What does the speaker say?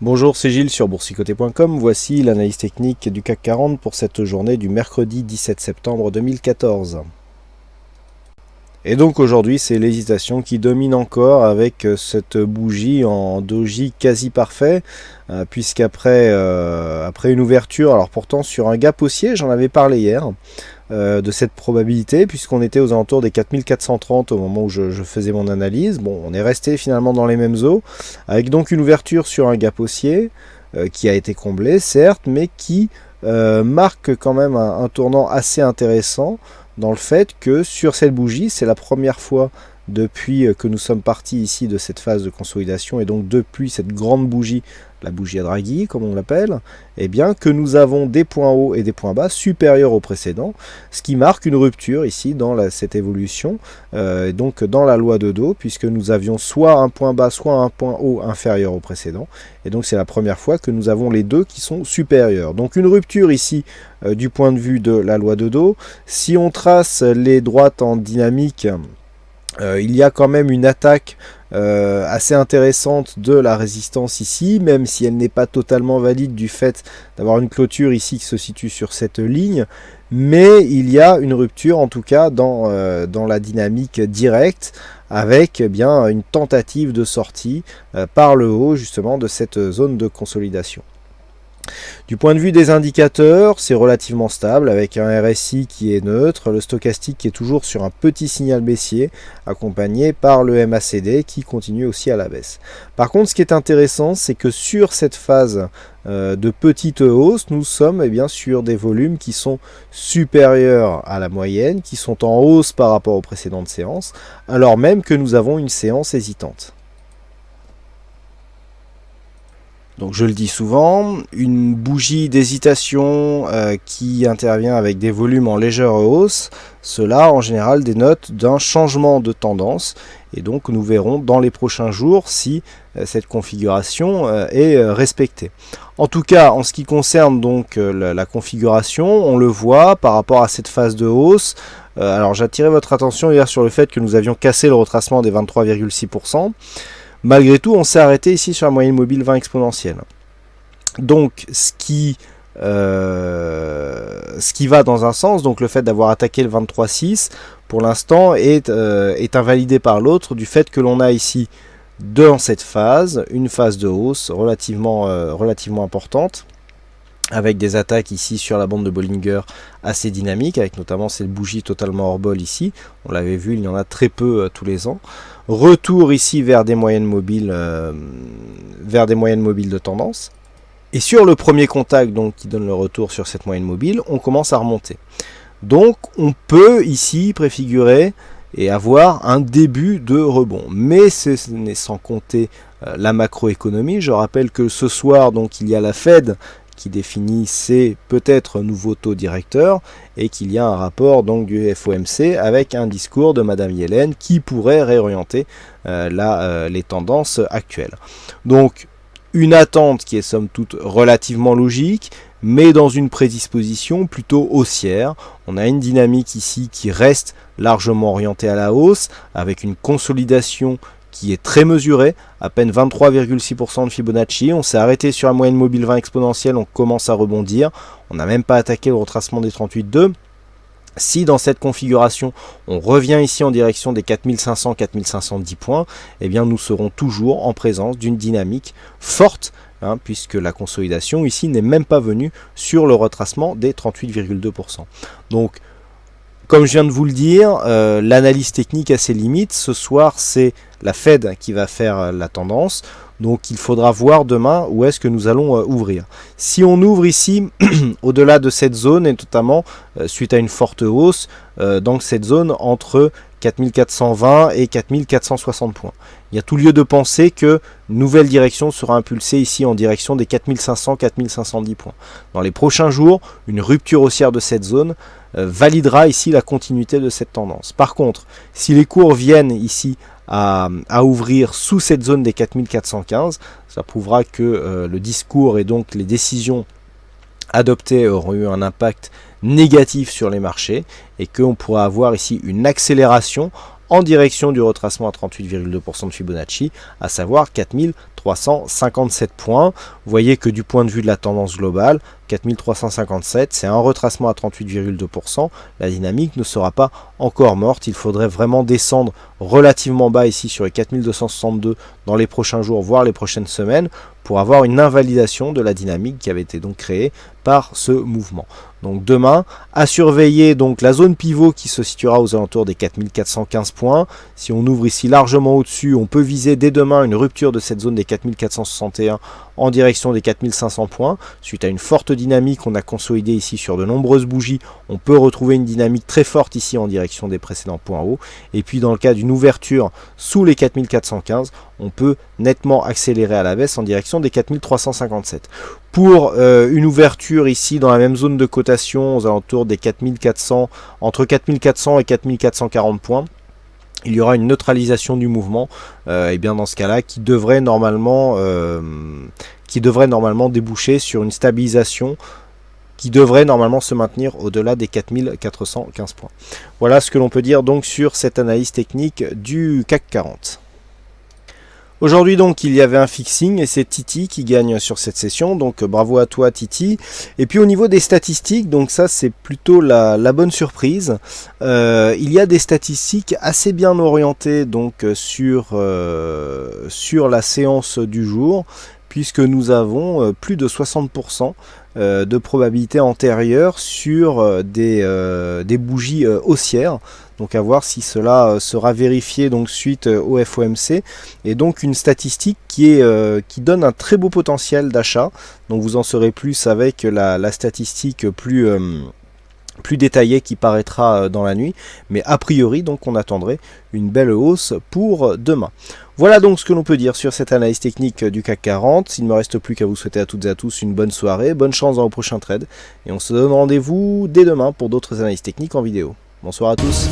Bonjour, c'est Gilles sur boursicoté.com. Voici l'analyse technique du CAC 40 pour cette journée du mercredi 17 septembre 2014. Et donc aujourd'hui, c'est l'hésitation qui domine encore avec cette bougie en doji quasi parfait, puisqu'après après une ouverture, alors pourtant sur un gap haussier, j'en avais parlé hier, de cette probabilité, puisqu'on était aux alentours des 4430 au moment où je faisais mon analyse. Bon, on est resté finalement dans les mêmes eaux, avec donc une ouverture sur un gap haussier, qui a été comblé, certes, mais qui marque quand même un tournant assez intéressant, dans le fait que sur cette bougie, c'est la première fois depuis que nous sommes partis ici de cette phase de consolidation, et donc depuis cette grande bougie, la bougie à Draghi comme on l'appelle, eh bien que nous avons des points hauts et des points bas supérieurs aux précédents, ce qui marque une rupture ici dans cette évolution, donc dans la loi de dos, puisque nous avions soit un point bas, soit un point haut inférieur au précédent, et donc c'est la première fois que nous avons les deux qui sont supérieurs. Donc une rupture ici du point de vue de la loi de dos. Si on trace les droites en dynamique, il y a quand même une attaque assez intéressante de la résistance ici, même si elle n'est pas totalement valide du fait d'avoir une clôture ici qui se situe sur cette ligne, mais il y a une rupture en tout cas dans la dynamique directe, avec bien une tentative de sortie par le haut justement de cette zone de consolidation. Du point de vue des indicateurs, c'est relativement stable avec un RSI qui est neutre, le stochastique qui est toujours sur un petit signal baissier, accompagné par le MACD qui continue aussi à la baisse. Par contre, ce qui est intéressant, c'est que sur cette phase de petite hausse, nous sommes sur des volumes qui sont supérieurs à la moyenne, qui sont en hausse par rapport aux précédentes séances, alors même que nous avons une séance hésitante. Donc je le dis souvent, une bougie d'hésitation qui intervient avec des volumes en légère hausse, cela en général dénote d'un changement de tendance, et donc nous verrons dans les prochains jours si cette configuration est respectée. En tout cas, en ce qui concerne donc la configuration, on le voit par rapport à cette phase de hausse. Alors j'attirais votre attention hier sur le fait que nous avions cassé le retracement des 23,6%. Malgré tout, on s'est arrêté ici sur la moyenne mobile 20 exponentielle. Donc, ce qui va dans un sens, donc le fait d'avoir attaqué le 23,6, pour l'instant, est invalidé par l'autre, du fait que l'on a ici, dans cette phase, une phase de hausse relativement importante, avec des attaques ici sur la bande de Bollinger assez dynamiques, avec notamment cette bougie totalement hors bol ici. On l'avait vu, il y en a très peu tous les ans. Retour ici vers des moyennes mobiles, de tendance. Et sur le premier contact, donc qui donne le retour sur cette moyenne mobile, on commence à remonter. Donc on peut ici préfigurer et avoir un début de rebond. Mais ce n'est sans compter la macroéconomie. Je rappelle que ce soir, donc il y a la Fed qui définit ses peut-être nouveaux taux directeurs, et qu'il y a un rapport donc du FOMC avec un discours de Madame Yellen qui pourrait réorienter les tendances actuelles. Donc une attente qui est somme toute relativement logique, mais dans une prédisposition plutôt haussière. On a une dynamique ici qui reste largement orientée à la hausse, avec une consolidation qui est très mesuré, à peine 23,6% de Fibonacci. On s'est arrêté sur la moyenne mobile 20 exponentielle, on commence à rebondir. On n'a même pas attaqué le retracement des 38,2. Si dans cette configuration, on revient ici en direction des 4500-4510 points, eh bien nous serons toujours en présence d'une dynamique forte, puisque la consolidation ici n'est même pas venue sur le retracement des 38,2%. Donc, comme je viens de vous le dire, l'analyse technique a ses limites. Ce soir, c'est la Fed qui va faire la tendance. Donc il faudra voir demain où est-ce que nous allons ouvrir. Si on ouvre ici, au-delà de cette zone, et notamment suite à une forte hausse, dans cette zone entre 4420 et 4460 points. Il y a tout lieu de penser que nouvelle direction sera impulsée ici en direction des 4500-4510 points. Dans les prochains jours, une rupture haussière de cette zone validera ici la continuité de cette tendance. Par contre, si les cours viennent ici à ouvrir sous cette zone des 4415, ça prouvera que le discours et donc les décisions adoptées auront eu un impact négatif sur les marchés, et qu'on pourra avoir ici une accélération en direction du retracement à 38,2% de Fibonacci, à savoir 4300 4357 points. Vous voyez que du point de vue de la tendance globale, 4357, c'est un retracement à 38,2%. La dynamique ne sera pas encore morte. Il faudrait vraiment descendre relativement bas ici sur les 4262 dans les prochains jours, voire les prochaines semaines, pour avoir une invalidation de la dynamique qui avait été donc créée par ce mouvement. Donc demain, à surveiller donc la zone pivot qui se situera aux alentours des 4415 points. Si on ouvre ici largement au-dessus, on peut viser dès demain une rupture de cette zone des 4461 en direction des 4500 points. Suite à une forte dynamique qu'on a consolidée ici sur de nombreuses bougies, on peut retrouver une dynamique très forte ici en direction des précédents points hauts. Et puis dans le cas d'une ouverture sous les 4415, on peut nettement accélérer à la baisse en direction des 4357. Pour une ouverture ici dans la même zone de cotation aux alentours des 4400, entre 4400 et 4440 points, il y aura une neutralisation du mouvement, et bien dans ce cas-là, qui devrait normalement déboucher sur une stabilisation qui devrait normalement se maintenir au-delà des 4415 points. Voilà ce que l'on peut dire donc sur cette analyse technique du CAC 40. Aujourd'hui donc il y avait un fixing et c'est Titi qui gagne sur cette session, donc bravo à toi Titi. Et puis au niveau des statistiques, donc ça c'est plutôt la bonne surprise. Il y a des statistiques assez bien orientées donc sur la séance du jour, puisque nous avons plus de 60% de probabilité antérieure sur des bougies haussières. Donc à voir si cela sera vérifié donc suite au FOMC. Et donc une statistique qui donne un très beau potentiel d'achat. Donc vous en saurez plus avec la statistique plus détaillée qui paraîtra dans la nuit. Mais a priori donc on attendrait une belle hausse pour demain. Voilà donc ce que l'on peut dire sur cette analyse technique du CAC 40. Il ne me reste plus qu'à vous souhaiter à toutes et à tous une bonne soirée, bonne chance dans vos prochains trades. Et on se donne rendez-vous dès demain pour d'autres analyses techniques en vidéo. Bonsoir à tous.